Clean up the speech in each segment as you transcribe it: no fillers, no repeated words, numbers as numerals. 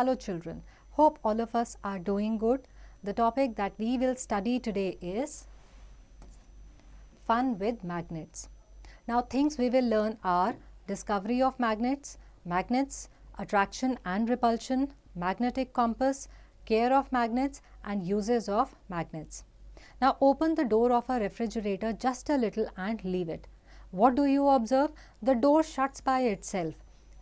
Hello children, hope all of us are doing good. The topic that we will study today is fun with magnets. Now things we will learn are discovery of magnets, attraction and repulsion, magnetic compass, care of magnets and uses of magnets. Now open the door of a refrigerator just a little and leave it. What do you observe? The door shuts by itself.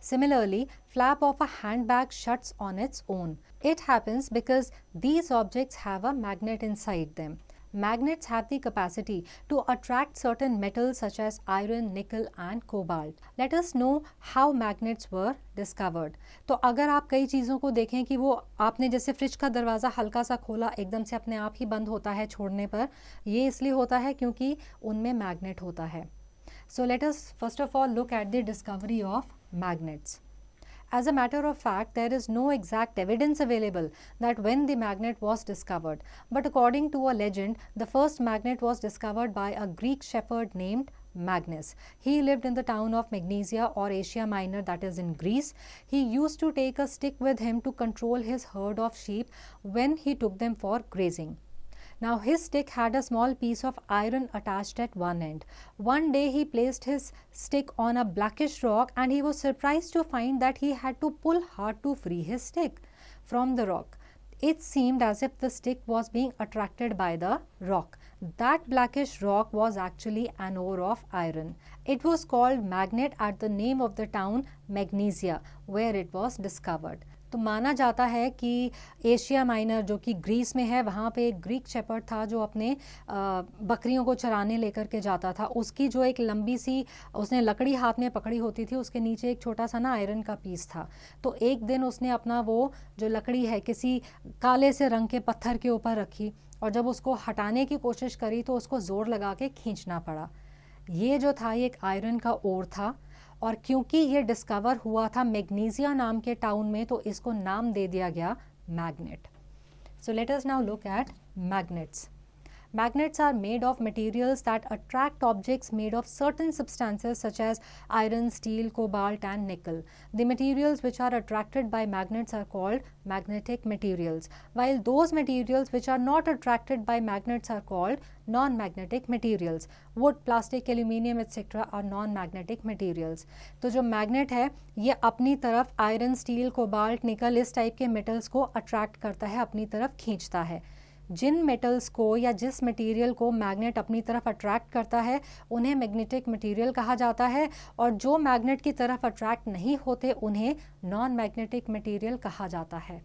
Similarly, flap of a handbag shuts on its own. It happens because these objects have a magnet inside them. Magnets have the capacity to attract certain metals such as iron, nickel and cobalt. Let us know how magnets were discovered. तो अगर आप कई चीज़ों को देखें कि वो आपने जैसे फ्रिज का दरवाज़ा हल्का सा खोला एकदम से अपने आप ही बंद होता है छोड़ने पर, ये इसलिए होता है क्योंकि उनमें मैग्नेट होता है. So let us first of all look at the discovery of magnets. As a matter of fact, there is no exact evidence available that when the magnet was discovered. But according to a legend, the first magnet was discovered by a Greek shepherd named Magnus. He lived in the town of Magnesia or Asia Minor, that is in Greece. He used to take a stick with him to control his herd of sheep when he took them for grazing. Now his stick had a small piece of iron attached at one end. One day he placed his stick on a blackish rock and he was surprised to find that he had to pull hard to free his stick from the rock. It seemed as if the stick was being attracted by the rock. That blackish rock was actually an ore of iron. It was called magnet at the name of the town Magnesia where it was discovered. तो माना जाता है कि Asia minor जो कि Greece में है वहाँ पे एक ग्रीक शेपर्ड था जो अपने बकरियों को चराने लेकर के जाता था. उसकी जो एक लंबी सी उसने लकड़ी हाथ में पकड़ी होती थी, उसके नीचे एक छोटा सा ना आयरन का पीस था. तो एक दिन उसने अपना वो जो लकड़ी है किसी काले से रंग के पत्थर के ऊपर रखी और जब उसको हटाने की कोशिश करी तो उसको ज़ोर लगा के खींचना पड़ा. ये जो था ये एक आयरन का ओर था और क्योंकि ये डिस्कवर हुआ था मैग्नीसिया नाम के टाउन में तो इसको नाम दे दिया गया magnet. So let us now look at magnets. Magnets are made of materials that attract objects made of certain substances such as iron, steel, cobalt and nickel. The materials which are attracted by magnets are called magnetic materials, while those materials which are not attracted by magnets are called non-magnetic materials. Wood, plastic, aluminium etc. are non-magnetic materials. तो जो magnet है ये अपनी तरफ iron, steel, cobalt, निकल इस type के metals को अट्रैक्ट करता है, अपनी तरफ खींचता है. जिन मेटल्स को या जिस मटेरियल को मैग्नेट अपनी तरफ अट्रैक्ट करता है उन्हें मैग्नेटिक मटेरियल कहा जाता है और जो मैग्नेट की तरफ अट्रैक्ट नहीं होते उन्हें नॉन मैग्नेटिक मटेरियल कहा जाता है.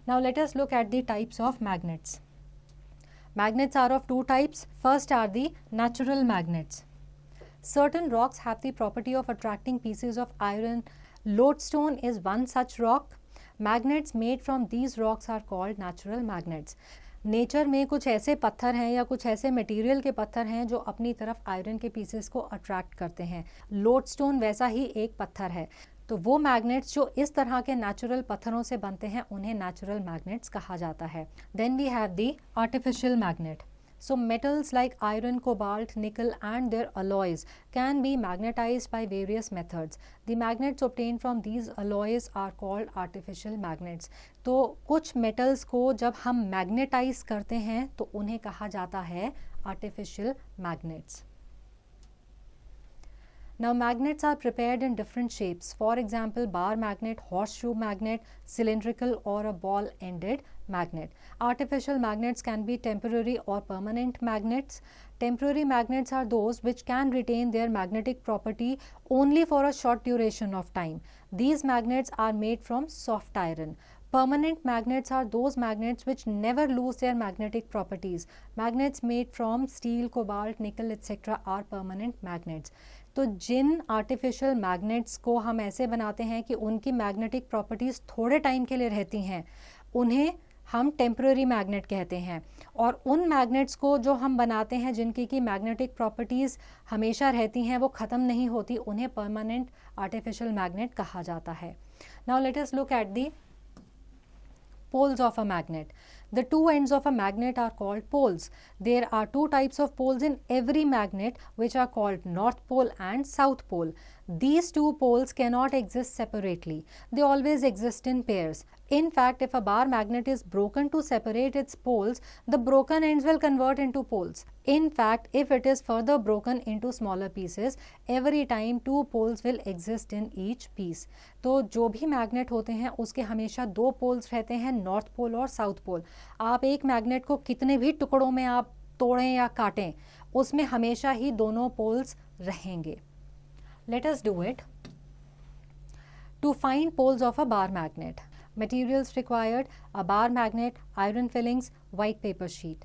Now let us look at the types of magnets. Magnets are of two types. First are the natural magnets. Certain rocks have the property of attracting pieces of iron. Lodestone is one such rock. Magnets made from these rocks are called natural magnets. Nature में कुछ ऐसे पत्थर हैं या कुछ ऐसे material के पत्थर हैं जो अपनी तरफ आयरन के पीसेस को अट्रैक्ट करते हैं. लोडस्टोन वैसा ही एक पत्थर है. तो वो मैग्नेट्स जो इस तरह के नेचुरल पत्थरों से बनते हैं उन्हें नेचुरल मैग्नेट्स कहा जाता है. Then we have the artificial magnet. So metals like iron, cobalt, nickel and their alloys can be magnetized by various methods. The magnets obtained from these alloys are called artificial magnets. तो कुछ metals को जब हम magnetize करते हैं तो उन्हें कहा जाता है artificial magnets. Now magnets are prepared in different shapes. For example, bar magnet, horseshoe magnet, cylindrical or a ball-ended magnet. Artificial magnets can be temporary or permanent magnets. Temporary magnets are those which can retain their magnetic property only for a short duration of time. These magnets are made from soft iron. Permanent magnets are those magnets which never lose their magnetic properties. Magnets made from steel, cobalt, nickel etc. are permanent magnets. तो जिन artificial magnets को हम ऐसे बनाते हैं कि उनकी magnetic properties थोड़े time के लिए रहती हैं उन्हें हम टेम्पररी मैग्नेट कहते हैं. और उन मैग्नेट्स को जो हम बनाते हैं जिनकी की मैग्नेटिक प्रॉपर्टीज़ हमेशा रहती हैं, वो ख़त्म नहीं होती, उन्हें परमानेंट आर्टिफिशियल मैग्नेट कहा जाता है. Now let us look at the poles of a magnet. The two ends of a magnet are called poles. There are two types of poles in every magnet, which are called North Pole and South Pole. These two poles cannot exist separately. They always exist in pairs. In fact, if a bar magnet is broken to separate its poles, the broken ends will convert into poles. In fact, if it is further broken into smaller pieces, every time two poles will exist in each piece. तो जो भी magnet होते हैं उसके हमेशा दो poles रहते हैं, नॉर्थ पोल और साउथ पोल. आप एक मैग्नेट को कितने भी टुकड़ों में आप तोड़ें या काटें, उसमें हमेशा ही दोनों पोल्स रहेंगे. Let us do it. To find poles of a bar magnet. Materials required: a bar magnet, iron fillings, white paper sheet.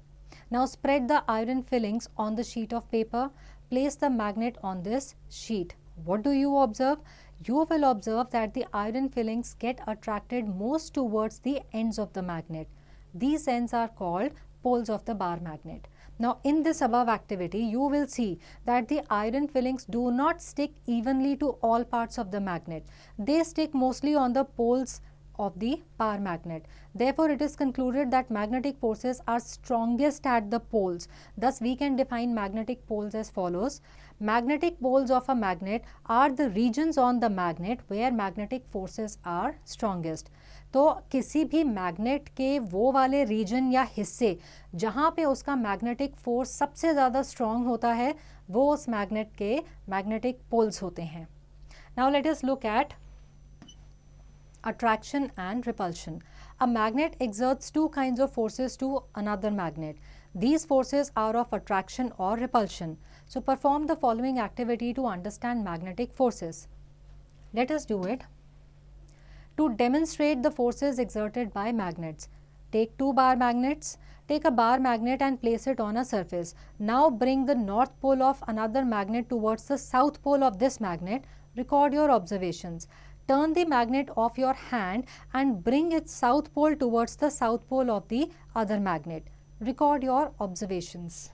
Now spread the iron fillings on the sheet of paper. Place the magnet on this sheet. What do you observe? You will observe that the iron fillings get attracted most towards the ends of the magnet. These ends are called poles of the bar magnet. Now in this above activity, you will see that the iron fillings do not stick evenly to all parts of the magnet. They stick mostly on the poles of the bar magnet. Therefore, it is concluded that magnetic forces are strongest at the poles. Thus, we can define magnetic poles as follows. Magnetic poles of a magnet are the regions on the magnet where magnetic forces are strongest. तो किसी भी magnet के वो वाले reason या हिस्से जहाँ पे उसका मैग्नेटिक फोर्स सबसे ज़्यादा स्ट्रॉन्ग होता है, वो उस मैग्नेट के मैग्नेटिक पोल्स होते हैं. Now let us look at attraction and repulsion. A magnet exerts two kinds of forces to another magnet. These forces are of attraction or repulsion. So perform the following activity to understand magnetic forces. Let us do it. To demonstrate the forces exerted by magnets, take two bar magnets. Take a bar magnet and place it on a surface. Now bring the north pole of another magnet towards the south pole of this magnet. Record your observations. Turn the magnet off your hand and bring its south pole towards the south pole of the other magnet. Record your observations.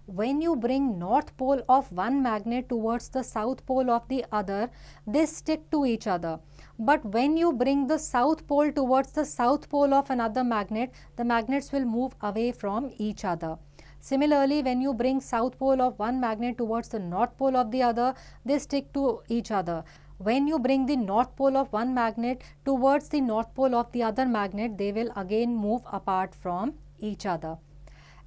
When you bring north pole of one magnet towards the south pole of the other, they stick to each other. But when you bring the south pole towards the south pole of another magnet, the magnets will move away from each other. Similarly, when you bring south pole of one magnet towards the north pole of the other, they stick to each other. When you bring the north pole of one magnet towards the north pole of the other magnet, they will again move apart from each other.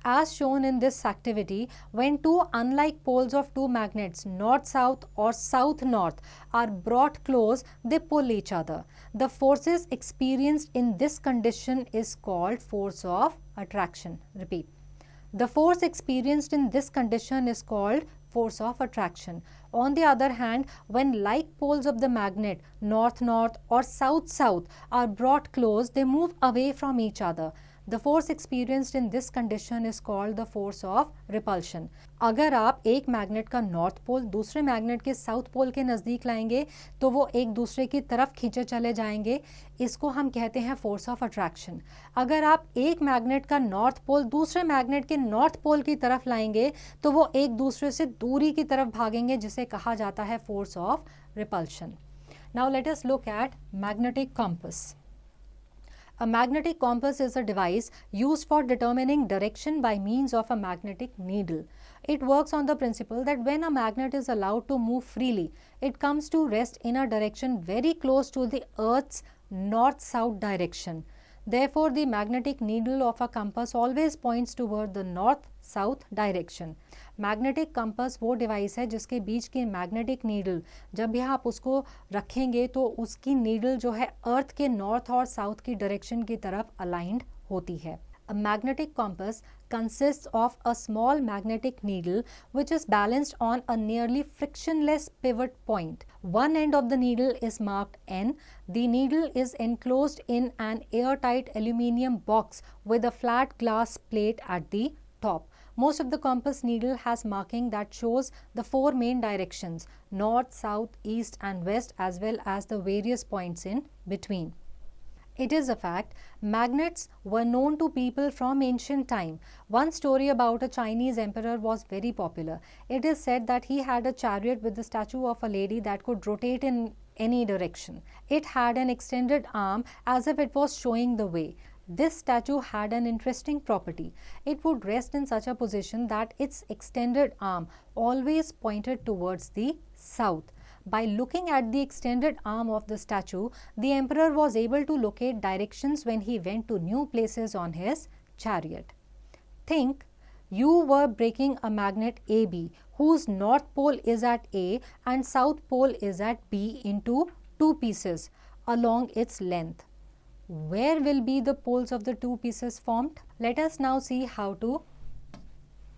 As shown in this activity, when two unlike poles of two magnets, north-south or south-north, are brought close, they pull each other. The forces experienced in this condition is called force of attraction. Repeat. The force experienced in this condition is called force of attraction. On the other hand, when like poles of the magnet, north-north or south-south, are brought close, they move away from each other. The force experienced in this condition is called the force of repulsion. अगर आप एक magnet का north pole दूसरे magnet के south pole के नज़दीक लाएंगे तो वो एक दूसरे की तरफ खींचे चले जाएंगे. इसको हम कहते हैं फोर्स ऑफ अट्रैक्शन. अगर आप एक मैग्नेट का नॉर्थ पोल दूसरे मैग्नेट के नॉर्थ पोल की तरफ लाएंगे तो वो एक दूसरे से दूरी की तरफ भागेंगे, जिसे कहा जाता है force of repulsion. Now let us look at magnetic compass. A magnetic compass is a device used for determining direction by means of a magnetic needle. It works on the principle that when a magnet is allowed to move freely, it comes to rest in a direction very close to the Earth's north-south direction. Therefore, the magnetic needle of a compass always points toward the north-south direction. Magnetic compass वो device है जिसके बीच की magnetic needle, जब भी आप उसको रखेंगे तो उसकी नीडल जो है अर्थ के नॉर्थ और साउथ की डायरेक्शन की तरफ अलाइंड होती है. A magnetic compass consists of a small magnetic needle which is balanced on a nearly frictionless pivot point. One end of the needle is marked N. The needle is enclosed in an airtight aluminium box with a flat glass plate at the top. Most of the compass needle has marking that shows the four main directions: north, south, east and west, as well as the various points in between. It is a fact, magnets were known to people from ancient time. One story about a Chinese emperor was very popular. It is said that he had a chariot with the statue of a lady that could rotate in any direction. It had an extended arm as if it was showing the way. This statue had an interesting property. It would rest in such a position that its extended arm always pointed towards the south. By looking at the extended arm of the statue, the emperor was able to locate directions when he went to new places on his chariot. Think you were breaking a magnet AB whose north pole is at A and south pole is at B into two pieces along its length. Where will be the poles of the two pieces formed? Let us now see how to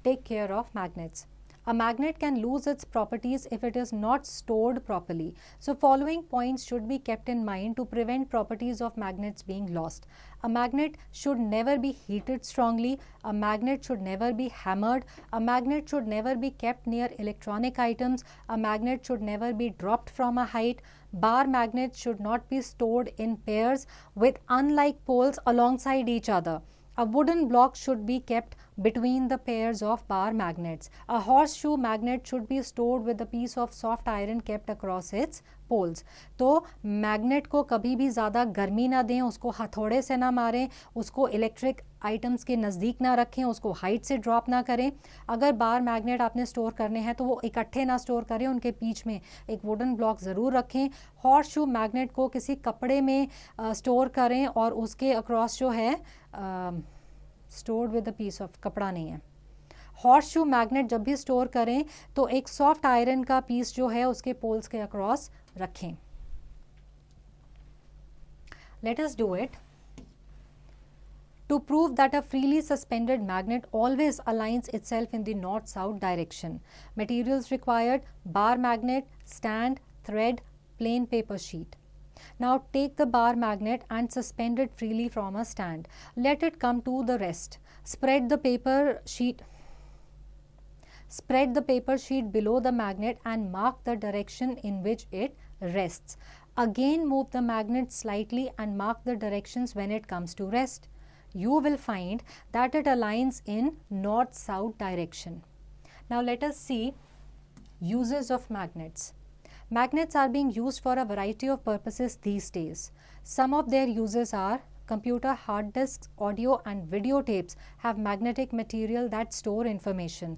take care of magnets. A magnet can lose its properties if it is not stored properly. So following points should be kept in mind to prevent properties of magnets being lost. A magnet should never be heated strongly. A magnet should never be hammered. A magnet should never be kept near electronic items. A magnet should never be dropped from a height. Bar magnets should not be stored in pairs with unlike poles alongside each other. A wooden block should be kept between the pairs of bar magnets. A horseshoe magnet should be stored with a piece of soft iron kept across its poles. तो magnet को कभी भी ज़्यादा गर्मी ना दें, उसको हथौड़े से ना मारें, उसको इलेक्ट्रिक आइटम्स के नज़दीक ना रखें, उसको हाइट से ड्रॉप ना करें. अगर बार मैग्नेट आपने स्टोर करने हैं तो वो इकट्ठे ना स्टोर करें, उनके बीच में एक वुडन ब्लॉक ज़रूर रखें. हॉर्स शू मैग्नेट को किसी कपड़े में स्टोर करें और उसके अक्रॉस जो है stored with a piece of कपड़ा नहीं है. हॉर्स शू मैग्नेट जब भी स्टोर करें तो एक सॉफ्ट आयरन का पीस जो है उसके पोल्स के अक्रॉस रखें. Let us do it. To prove that a freely suspended magnet always aligns itself in the north-south direction. Materials required: bar magnet, stand, thread, plain paper sheet. Now take the bar magnet and suspend it freely from a stand. Let it come to the rest. Spread the paper sheet below the magnet and mark the direction in which it rests. Again move the magnet slightly and mark the directions when it comes to rest. You will find that it aligns in north-south direction. Now let us see uses of magnets. Magnets are being used for a variety of purposes these days. Some of their uses are: computer hard disks, audio and videotapes have magnetic material that store information.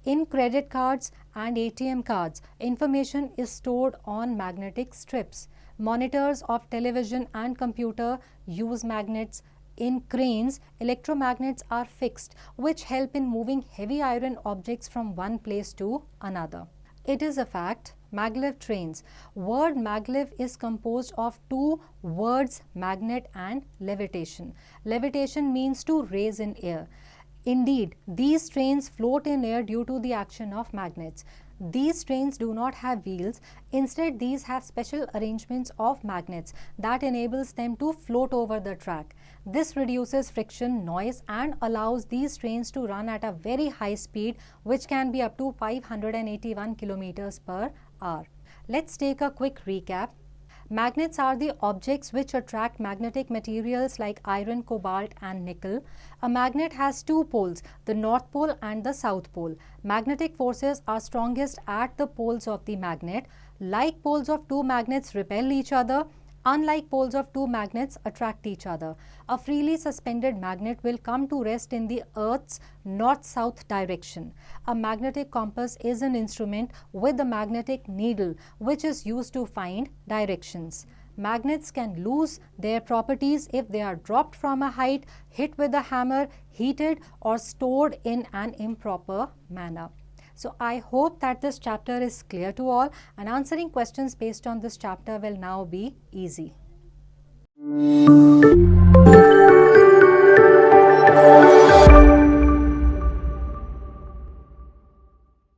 In credit cards and ATM cards, information is stored on magnetic strips. Monitors of television and computer use magnets. In cranes, electromagnets are fixed, which help in moving heavy iron objects from one place to another. It is a fact, maglev trains. Word maglev is composed of two words, magnet and levitation. Levitation means to raise in air. Indeed, these trains float in air due to the action of magnets. These trains do not have wheels. Instead, these have special arrangements of magnets that enables them to float over the track. This reduces friction, noise and allows these trains to run at a very high speed, which can be up to 581 kilometers per hour. Let's take a quick recap. Magnets are the objects which attract magnetic materials like iron, cobalt and nickel. A magnet has two poles, the north pole and the south pole. Magnetic forces are strongest at the poles of the magnet. Like poles of two magnets repel each other. Unlike poles of two magnets attract each other. A freely suspended magnet will come to rest in the Earth's north-south direction. A magnetic compass is an instrument with a magnetic needle which is used to find directions. Magnets can lose their properties if they are dropped from a height, hit with a hammer, heated or stored in an improper manner. So I hope that this chapter is clear to all, and answering questions based on this chapter will now be easy.